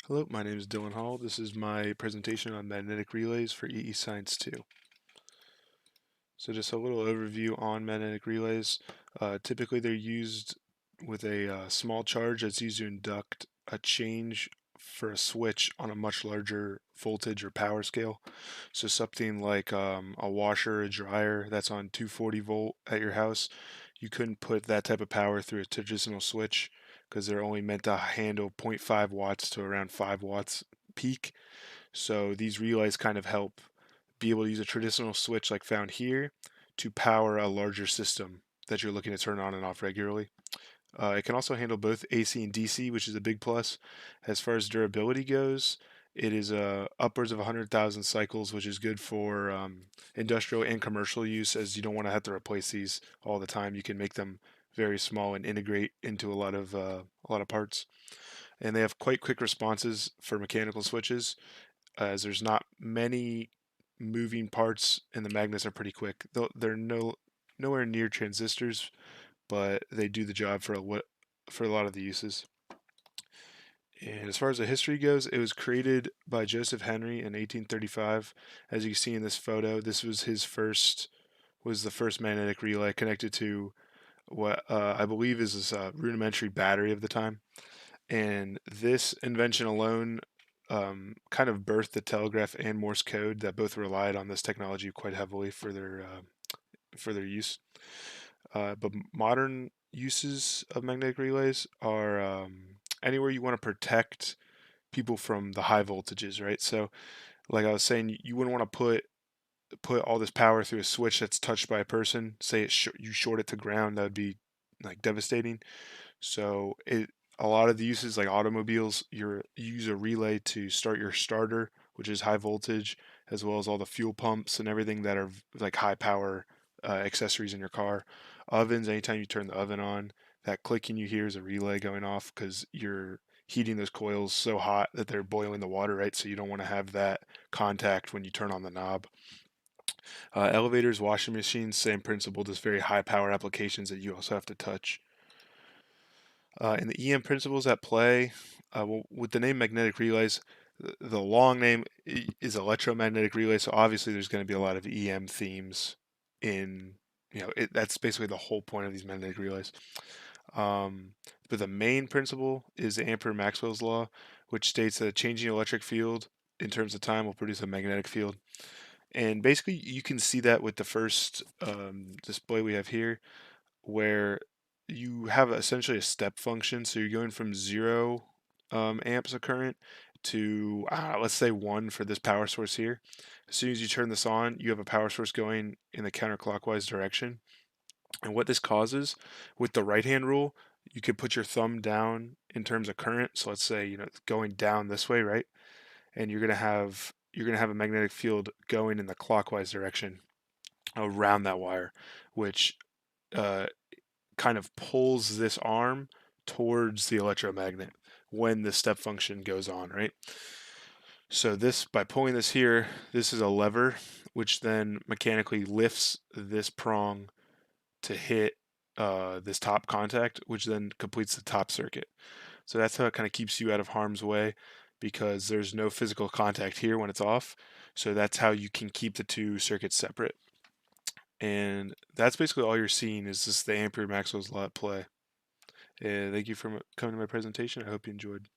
Hello, my name is Dylan Hall. This is my presentation on magnetic relays for EE Science 2. So just a little overview on magnetic relays. Typically they're used with a small charge that's used to induct a change for a switch on a much larger voltage or power scale. So something like a washer or a dryer that's on 240 volt at your house, you couldn't put that type of power through a traditional switch because they're only meant to handle zero point 0.5 watts to around 5 watts peak. So these relays kind of help be able to use a traditional switch like found here to power a larger system that you're looking to turn on and off regularly. It can also handle both AC and DC, which is a big plus. As far as durability goes, it is upwards of 100,000 cycles, which is good for industrial and commercial use, as you don't want to have to replace these all the time. You can make them very small and integrate into a lot of parts. And they have quite quick responses for mechanical switches, as there's not many moving parts and the magnets are pretty quick. They're nowhere near transistors, but they do the job for a lot of the uses. And as far as the history goes, it was created by Joseph Henry in 1835. As you can see in this photo, this was the first magnetic relay connected to what I believe is this rudimentary battery of the time. And this invention alone kind of birthed the telegraph and Morse code that both relied on this technology quite heavily for their use. But modern uses of magnetic relays are anywhere you want to protect people from the high voltages, right? So, like I was saying, you wouldn't want to put all this power through a switch that's touched by a person. Say you short it to ground, that would be like devastating. So a lot of the uses like automobiles, you use a relay to start your starter, which is high voltage, as well as all the fuel pumps and everything that are like high power accessories in your car. Ovens, anytime you turn the oven on, that clicking you hear is a relay going off because you're heating those coils so hot that they're boiling the water, right? So you don't want to have that contact when you turn on the knob. Elevators, washing machines, same principle, just very high power applications that you also have to touch. And the EM principles at play, well, with the name magnetic relays, the long name is electromagnetic relay. So obviously, there's going to be a lot of EM themes in, that's basically the whole point of these magnetic relays. Um, but the main principle is the Ampere-Maxwell's law, which states that a changing electric field in terms of time will produce a magnetic field. And basically, you can see that with the first display we have here, where you have essentially a step function. So you're going from 0 amps of current to, let's say, 1 for this power source here. As soon as you turn this on, you have a power source going in the counterclockwise direction. And what this causes with the right hand rule, you could put your thumb down in terms of current. So let's say, going down this way, right? And you're gonna have a magnetic field going in the clockwise direction around that wire, which uh, kind of pulls this arm towards the electromagnet when the step function goes on, right? So this, by pulling this here, this is a lever, which then mechanically lifts this prong to hit this top contact, which then completes the top circuit. So that's how it kind of keeps you out of harm's way because there's no physical contact here when it's off. So that's how you can keep the two circuits separate. And that's basically all you're seeing is just the Ampere Maxwell's law at play. Thank you for coming to my presentation. I hope you enjoyed.